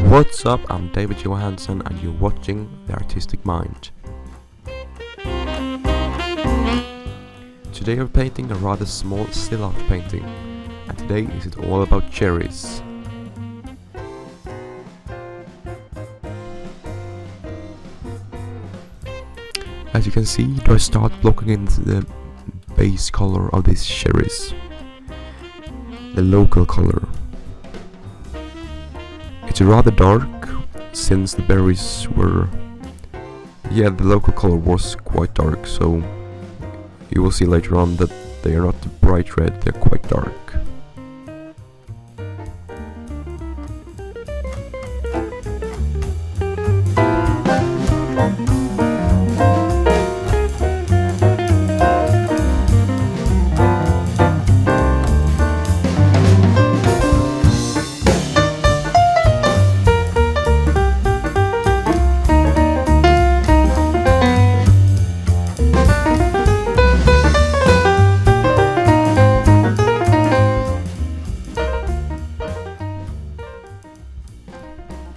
What's up? I'm David Johansson and you're watching The Artistic Mind. Today we're painting a rather small still life painting, and today is it all about cherries. As you can see, I start blocking in the base color of these cherries, the local color. It's rather dark, since the berries were... the local color was quite dark, so you will see later on that they are not bright red, they're quite dark.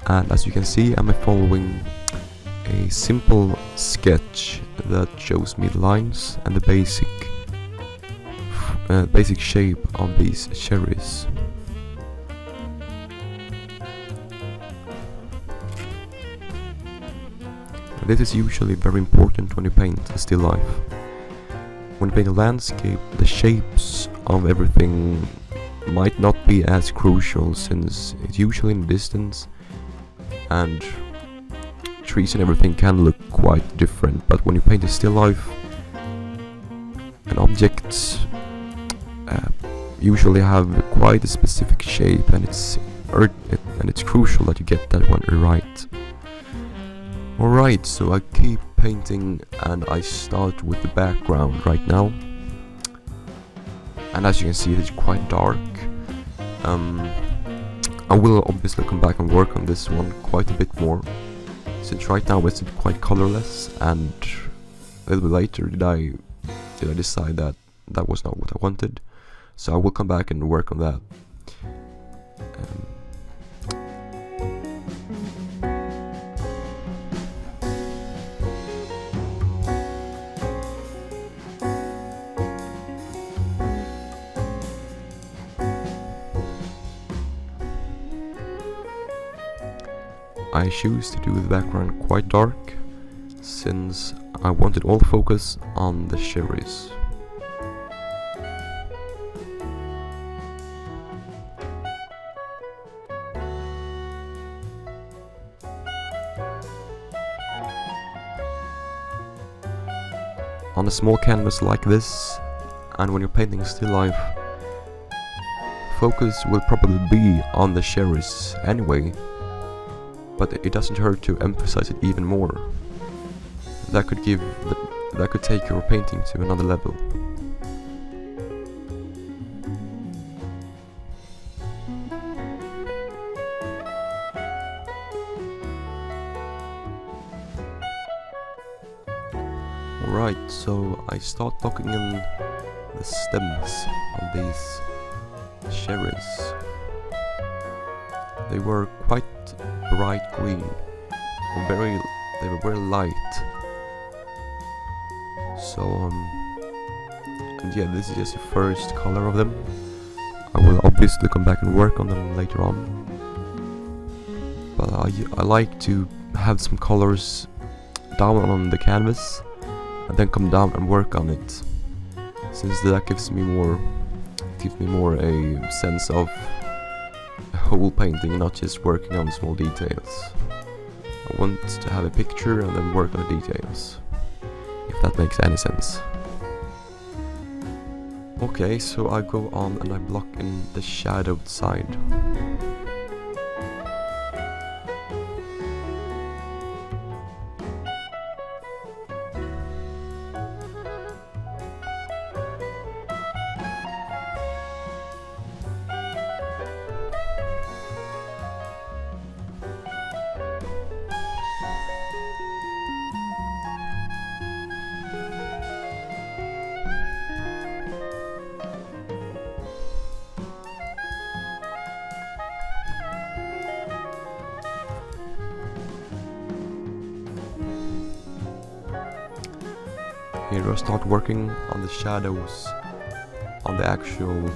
And as you can see, I'm following a simple sketch that shows me the lines and the basic shape of these cherries. This is usually very important when you paint a still life. When you paint a landscape, the shapes of everything might not be as crucial, since it's usually in the distance and trees and everything can look quite different. But when you paint a still life, an object usually have quite a specific shape, and it's crucial that you get that one right. Alright, so I keep painting and I start with the background right now. And as you can see, it's quite dark. I will obviously come back and work on this one quite a bit more, since right now it's quite colorless, and a little bit later did I decide that that was not what I wanted, so I will come back and work on that. I choose to do the background quite dark, since I wanted all focus on the cherries. On a small canvas like this, and when you're painting a still life, focus will probably be on the cherries anyway. But it doesn't hurt to emphasize it even more. That could take your painting to another level. Alright, so I start blocking in the stems of these cherries. They were quite bright green, they were very light. So and yeah, this is just the first color of them. I will obviously come back and work on them later on, but I like to have some colors down on the canvas and then come down and work on it, since that gives me more a sense of whole painting, not just working on small details. I want to have a picture and then work on the details, if that makes any sense. Okay, so I go on and I block in the shadowed side. Here I start working on the shadows on the actual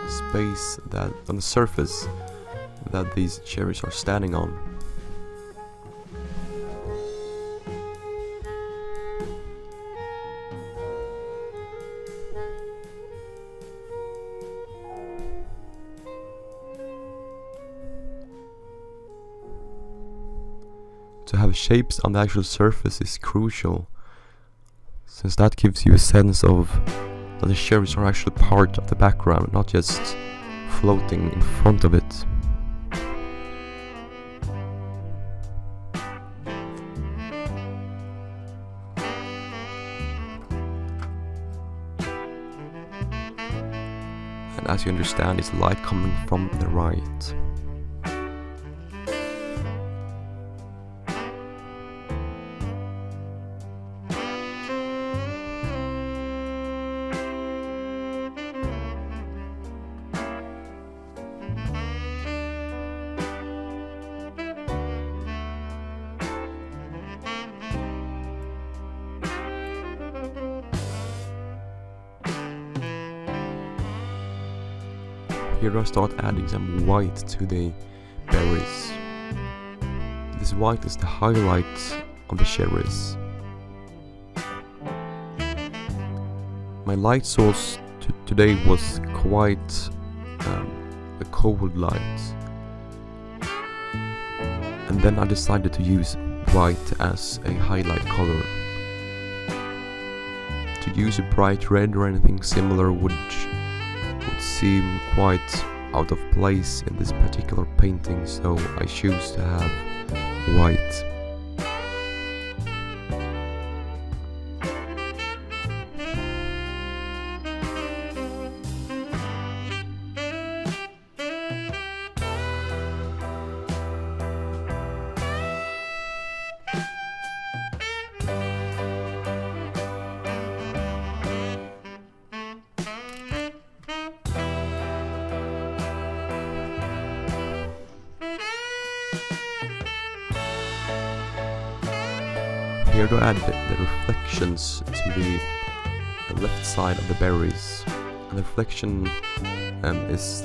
space that on the surface that these cherries are standing on. To have shapes on the actual surface is crucial, since that gives you a sense of that the cherries are actually part of the background, not just floating in front of it. And as you understand, it's light coming from the right. Here I start adding some white to the berries. This white is the highlight of the cherries. My light source today was quite a cold light, and then I decided to use white as a highlight color. To use a bright red or anything similar would seem quite out of place in this particular painting, so I choose to have white. Here to add the reflections to the left side of the berries, and the reflection is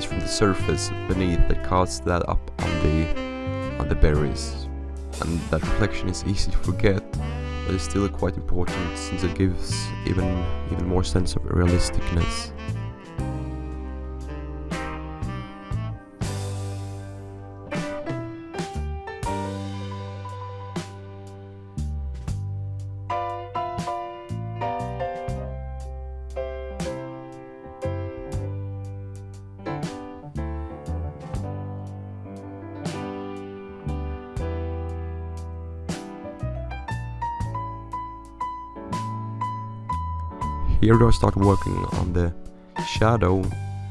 from the surface beneath that casts that up on the berries, and that reflection is easy to forget, but it's still quite important since it gives even more sense of realisticness. Here I start working on the shadow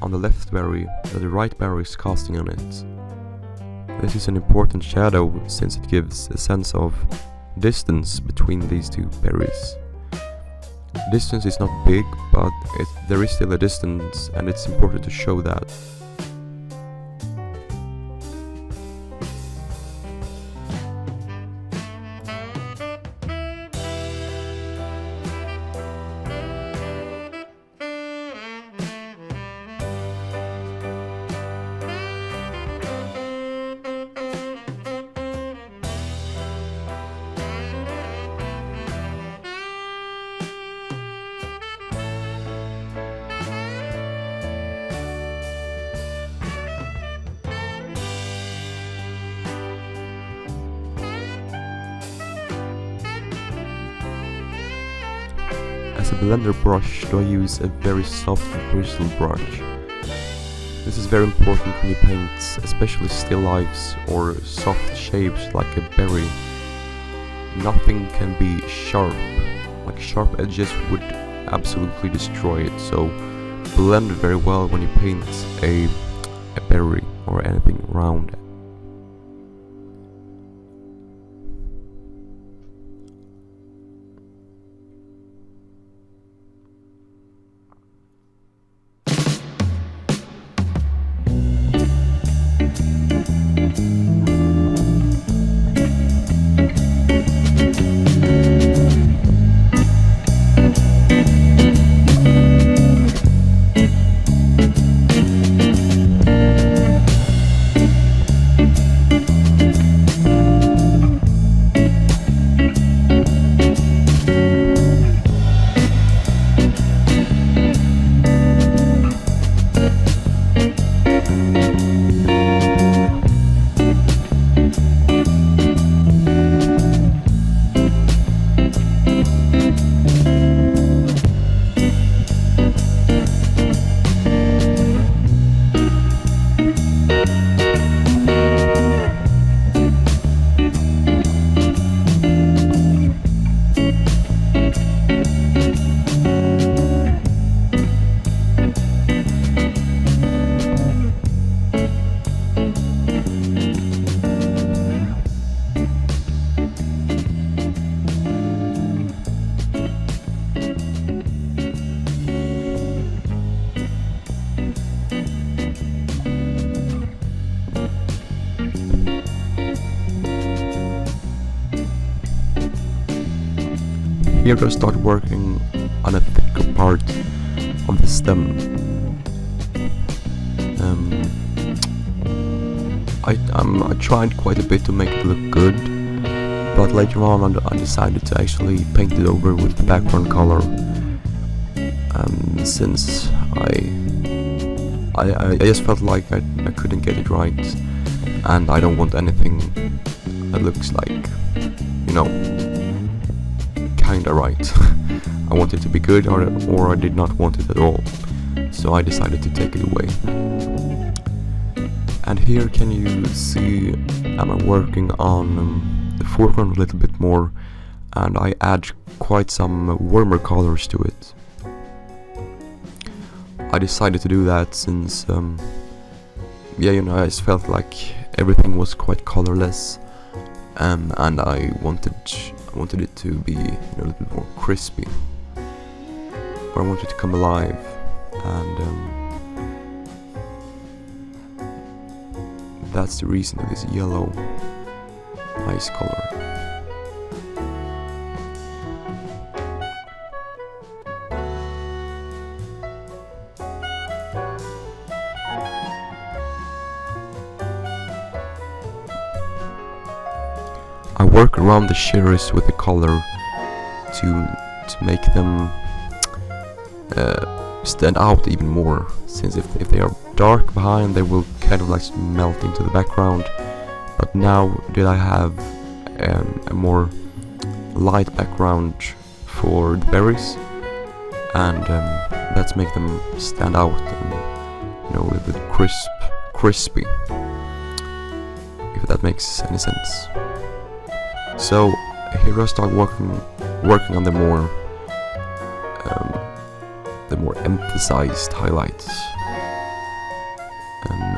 on the left berry that the right berry is casting on it. This is an important shadow since it gives a sense of distance between these two berries. Distance is not big, but there is still a distance, and it's important to show that. As a blender brush, I use a very soft bristle brush. This is very important when you paint especially still lifes or soft shapes like a berry. Nothing can be sharp, like sharp edges would absolutely destroy it, so blend very well when you paint a berry or anything round it. here I start working on a thicker part of the stem. I tried quite a bit to make it look good, but later on I decided to actually paint it over with the background color. Since I just felt like I couldn't get it right, and I don't want anything that looks like, you know, kinda right. I want it to be good, or I did not want it at all, so I decided to take it away. And here can you see I'm working on the foreground a little bit more, and I add quite some warmer colors to it. I decided to do that since, yeah, you know, I just felt like everything was quite colorless, and I wanted it to be, you know, a little bit more crispy, or I wanted it to come alive, and that's the reason of this yellow ice color. I work around the sheerest with the color to make them stand out even more, since if they are dark behind, they will kind of like melt into the background. But now that I have a more light background for the berries, and let's make them stand out and, you know, a little bit crispy, if that makes any sense. So here I start working on the more emphasized highlights.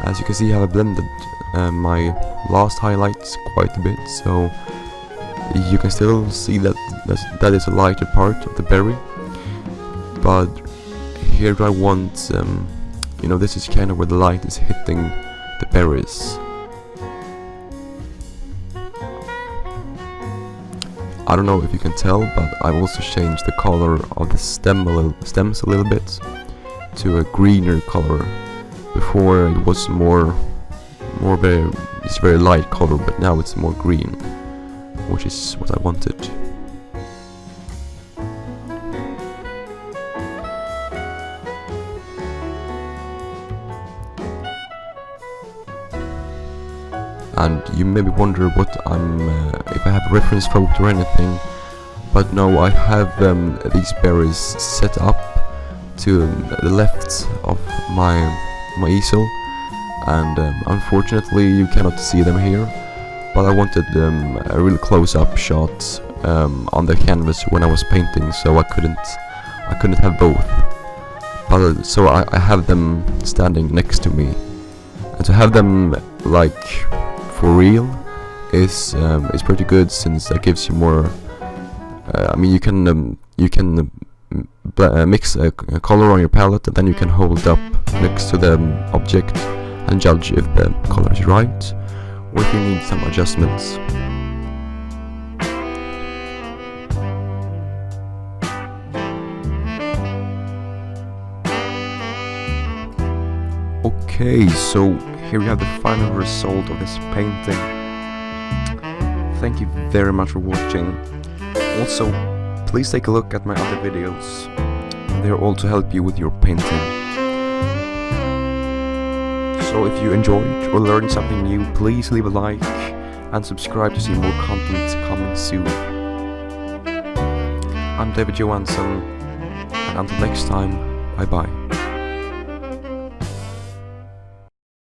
As you can see, I have blended my last highlights quite a bit, so you can still see that is a lighter part of the berry. But here I want, you know, this is kind of where the light is hitting the berries. I don't know if you can tell, but I've also changed the color of the stems a little bit to a greener color. Before it was it's very light color, but now it's more green, which is what I wanted. And you maybe wonder what if I have a reference photo or anything, but no, I have these berries set up to the left of my easel, and unfortunately you cannot see them here, but I wanted a really close-up shot on the canvas when I was painting, so I couldn't have both. But so I have them standing next to me, and to have them like for real is pretty good, since that gives you more. I mean, you can mix a color on your palette, and then you can hold up next to the object and judge if the color is right, or if you need some adjustments. Okay, so here we have the final result of this painting. Thank you very much for watching. Also, please take a look at my other videos. They're all to help you with your painting. So if you enjoyed or learned something new, please leave a like and subscribe to see more content coming soon. I'm David Johansson, and until next time, bye bye.